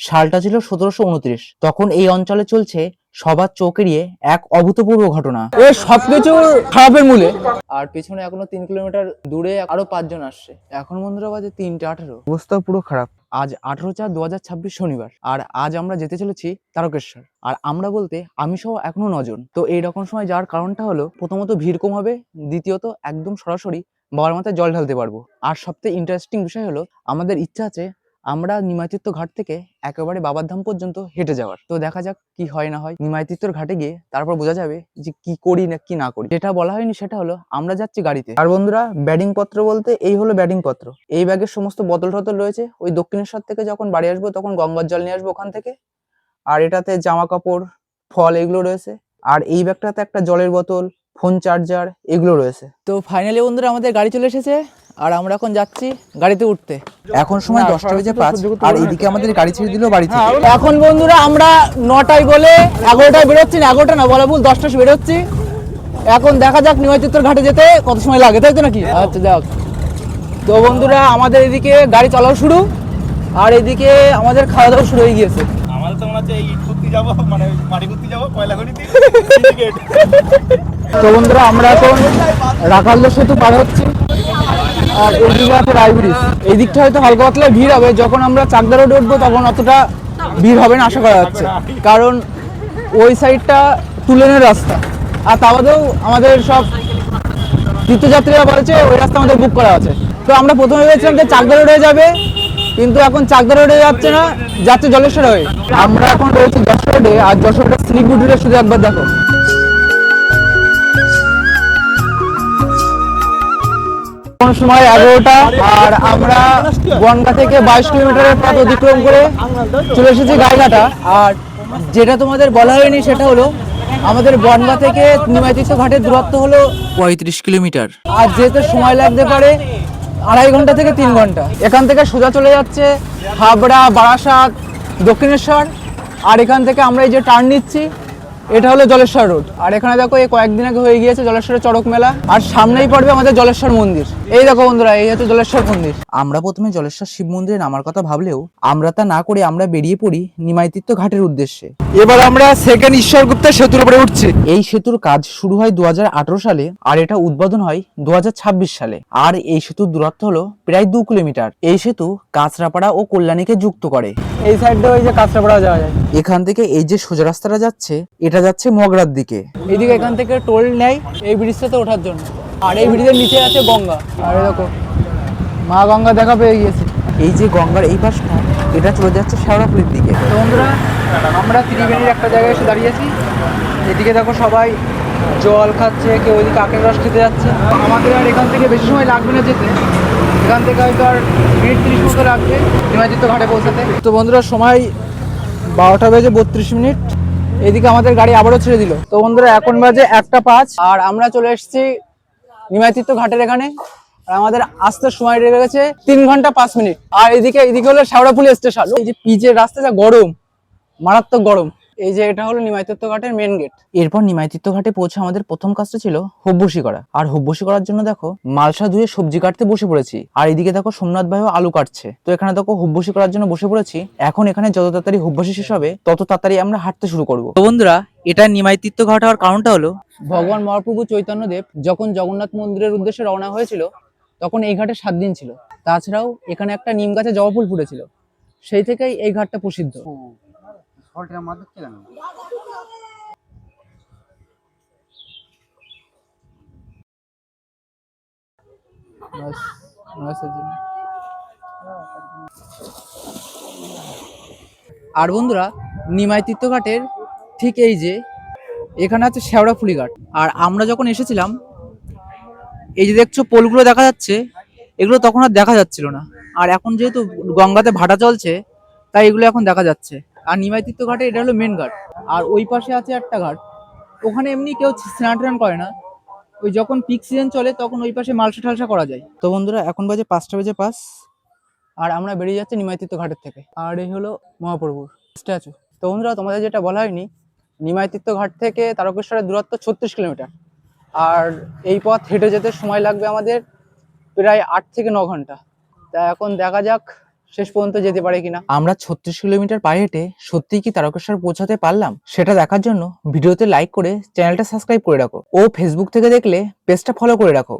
সালটা ছিল 1729। তখন এই অঞ্চলে চলছে সবার চোখ এড়িয়ে এক অভূতপূর্ব ঘটনা। এই সবকিছু খারাপের মূলে। আর পিছনে এখনো 3 কিলোমিটার দূরে আরো 5 জন আসছে। এখন বন্ধুরা বাজে 3:18। অবস্থা পুরো খারাপ। আজ 18/4/2026 শনিবার। আর আজ আমরা যেতে চলেছি তারকেশ্বর। আর আমরা বলতে আমি সহ এখনো 9 জন। তো এইরকম সময় যাওয়ার কারণটা হলো, প্রথমত ভিড় কম হবে, দ্বিতীয়ত একদম সরাসরি বাবার মাথায় জল ঢালতে পারবো। আর সবথেকে ইন্টারেস্টিং বিষয় হলো, আমাদের ইচ্ছা আছে আমরা নিমাইতীর্থ ঘাট থেকে একেবারে বাবার ধাম পর্যন্ত হেঁটে যাওয়ার। তো দেখা যাক কি হয় না হয়। নিমাইতীর্থর ঘাটে গিয়ে তারপর বোঝা যাবে যে কি করি না কি না করি। যেটা বলা হয়নি সেটা হলো, আমরা যাচ্ছি গাড়িতে। আর বন্ধুরা, ব্যাটিং পত্র বলতে এই হলো ব্যাটিং পত্র। এই ব্যাগের সমস্ত বোতল টতল রয়েছে। ওই দক্ষিণেশ্বর থেকে যখন বাড়ি আসবো তখন গঙ্গার জল নিয়ে আসবো ওখান থেকে। আর এটাতে জামা কাপড়, ফল এগুলো রয়েছে। আর এই ব্যাগটাতে একটা জলের বোতল, ফোন চার্জার এগুলো রয়েছে। তো ফাইনালি বন্ধুরা আমাদের গাড়ি চলে এসেছে। আর আমরা এখন যাচ্ছি গাড়িতে উঠতে। এখন সময় 10:05 আর এইদিকে আমাদের গাড়ি ছেড়ে দিল বাড়ি থেকে। এখন বন্ধুরা আমরা 9টায় বলে 11টায় বেরোচ্ছি না, 11টা না বলা ভুল, 10টায় বেরোচ্ছি। এখন দেখা যাক নিমাইতীর্থর ঘাটে যেতে কত সময় লাগে, তাই তো নাকি? আচ্ছা যাক। তো বন্ধুরা আমাদের এদিকে গাড়ি চালাও শুরু, আর এদিকে আমাদের খাওয়া দাওয়া শুরু হয়ে গিয়েছে। আমাদের তো মনে হচ্ছে এই ইট করতে যাবো, মানে মাটি করতে যাবো কয়লাখনিতে। তো বন্ধুরা আমরা এখন রাখালদা সেতু পার হচ্ছি। আর এদিকে আছে রায় ব্রিজ। এই দিকটা হয়তো হালকা পাতলা ভিড় হবে, যখন আমরা চাকদা রোডে উঠবো তখন অতটা ভিড় হবে না আশা করা যাচ্ছে, কারণ ওই সাইডটা টুলেনের রাস্তা। আর তা বাদেও আমাদের সব তীর্থযাত্রীরা বলেছে ওই রাস্তা আমাদের বুক করা আছে। তো আমরা প্রথমে ভেবেছিলাম যে চাকদা রোডে যাবে, কিন্তু এখন চাকদা রোডে যাচ্ছে না, যাচ্ছে জলেশ্বর হয়ে। আমরা এখন রয়েছি যশোর রোডে। আর যশোর রোডের স্লিপ ভিউটা শুধু একবার দেখো। সময় 11টা আর আমরা বনগা থেকে 22 কিলোমিটারের পথ অতিক্রম করে চলে এসেছি গাইঘাটা। আর যেটা তোমাদের বলা হয়নি সেটা হলো, আমাদের বনগা থেকে নিমাইতীর্থ ঘাটের দূরত্ব হলো 35 কিলোমিটার। আর যেতে সময় লাগতে পারে 2.5 ঘন্টা থেকে 3 ঘন্টা। এখান থেকে সোজা চলে যাচ্ছে হাবড়া, বারাসাত, দক্ষিণেশ্বর। আর এখান থেকে আমরা এই যে টার্ন নিচ্ছি, এটা হলো জলেশ্বর রোড। আর এখানে দেখো এই কয়েকদিন আগে হয়ে গিয়েছে জলেশ্বরের চড়ক মেলা। আর সামনেই পড়বে আমাদের জলেশ্বর মন্দির। এই দেখো বন্ধুরা, এই হচ্ছে জলেশ্বর মন্দির। আমরা প্রথমে জলেশ্বর শিব মন্দিরে নামার কথা ভাবলেও আমরা তা না করে আমরা বেরিয়ে পড়ি নিমাইতীর্থ ঘাটের উদ্দেশ্যে। এবার আমরা সেকেন্ড ঈশ্বরগুপ্তা সেতুর উপরে উঠছি। এই সেতুর কাজ শুরু হয় 2018 সালে আর এটা উদ্বোধন হয় 2026 সালে। আর এই সেতুর দূরত্ব হলো প্রায় 2 কিলোমিটার। এই সেতু কাঁচরাপাড়া ও কল্যাণীকে যুক্ত করে। এই সাইডে ওই যে কাঁচরাপাড়া যাওয়া যায়। এখান থেকে এই যে সোজা রাস্তাটা যাচ্ছে, এটা যাচ্ছে মগরার দিকে। এইদিকে এখান থেকে টোল নেয় এই ব্রিজটাতে ওঠার জন্য। আর এই ব্রিজের নিচে আছে গঙ্গা। আর দেখো মা গঙ্গা দেখা পেয়ে গিয়েছি। এই যে গঙ্গার এই পাশটা, এটা চলে যাচ্ছে শেওড়াফুলির দিকে। তো বন্ধুরা আমরা ত্রিবেণীর একটা জায়গায় এসে দাঁড়িয়েছি। এদিকে দেখো সবাই জল খাচ্ছে, কেউ ওইদিকে আখের রস খেতে যাচ্ছে। আমাদের আর এখান থেকে বেশি সময় লাগবে না যেতে। এখান থেকে হয়তো আর মিনিট 30 মতো লাগবে নিমাইতীর্থ ঘাটে পৌঁছাতে। তো বন্ধুরা সময় 12:32। এদিকে আমাদের গাড়ি আবারও ছেড়ে দিল। তো বন্ধুরা এখন বাজে 1:05 আর আমরা চলে এসেছি নিমাইতীর্থ ঘাটের এখানে। আর আমাদের আসতে সময় লেগে গেছে 3 ঘন্টা 5 মিনিট। আর এদিকে হলো শেওড়াফুলি স্টেশন। এই যে পিচের রাস্তা যা গরম, মারাত্মক গরম। এই যে এটা হলো নিমাইতীর্থ ঘাটের মেন গেট। এরপর নিমাইতীর্থ ঘাটে পৌঁছে আমাদের প্রথম কাজটা ছিল হুব্বসি করা। আর হুব্বসি করার জন্য দেখো মালসা ধুয়ে সবজি কাটতে বসে পড়েছি। আর এদিকে দেখো সোমনাথ ভাইও আলু কাটছে। তো এখানে দেখো হুব্বসি করার জন্য বসে পড়েছি। এখন এখানে যত তাড়াতাড়ি হুব্বসি শেষ হবে তত তাড়াতাড়ি আমরা হাঁটতে শুরু করব। তো বন্ধুরা, এটা নিমাইতীর্থ ঘাট হওয়ার কারণটা হলো, ভগবান মহাপ্রভু চৈতন্যদেব যখন জগন্নাথ মন্দিরের উদ্দেশ্যে রওনা হয়েছিল তখন এই ঘাটে 7 দিন ছিল। তাছাড়াও এখানে একটা নিম গাছে জবা ফুল ফুটেছিল, সেই থেকেই এই ঘাটটা প্রসিদ্ধ। আর বন্ধুরা নিমাইতীর্থ ঘাটের ঠিক এই যে এখানে আছে শেওড়াফুলি ঘাট। আর আমরা যখন এসেছিলাম, এই যে দেখছো পোলগুলো দেখা যাচ্ছে, এগুলো তখন আর দেখা যাচ্ছিল না। আর এখন যেহেতু গঙ্গাতে ভাটা চলছে, তাই এগুলো এখন দেখা যাচ্ছে। আর নিমাইতীর্থ ঘাটে এটা হলো মেন ঘাট। আর ওই পাশে আছে একটা ঘাট, ওখানে এমনি কেউ স্নান টান করে না। ওই যখন পিক সিজন চলে তখন ওই পাশে মালসা ঠালসা করা যায়। তো বন্ধুরা এখন বাজে 5:05 আর আমরা বেরিয়ে যাচ্ছি নিমাইতীর্থ ঘাটের থেকে। আর এই হলো মহাপ্রভুর স্ট্যাচু। তো বন্ধুরা তোমাদের যেটা বলা হয়নি, নিমাইতীর্থ ঘাট থেকে তারকেশ্বরের দূরত্ব 36 কিলোমিটার। আর এই পথ হেঁটে যেতে সময় লাগবে আমাদের প্রায় 8 থেকে 9 ঘন্টা। তা এখন দেখা যাক শেষ পর্যন্ত যেতে পারে কিনা। আমরা 36 কিলোমিটার পায়ে হেঁটে সত্যিই কি তারকেশ্বর পৌঁছাতে পারলাম সেটা দেখার জন্য ভিডিওতে লাইক করে চ্যানেলটা সাবস্ক্রাইব করে রাখো ও ফেসবুক থেকে দেখলে পেজটা ফলো করে রাখো।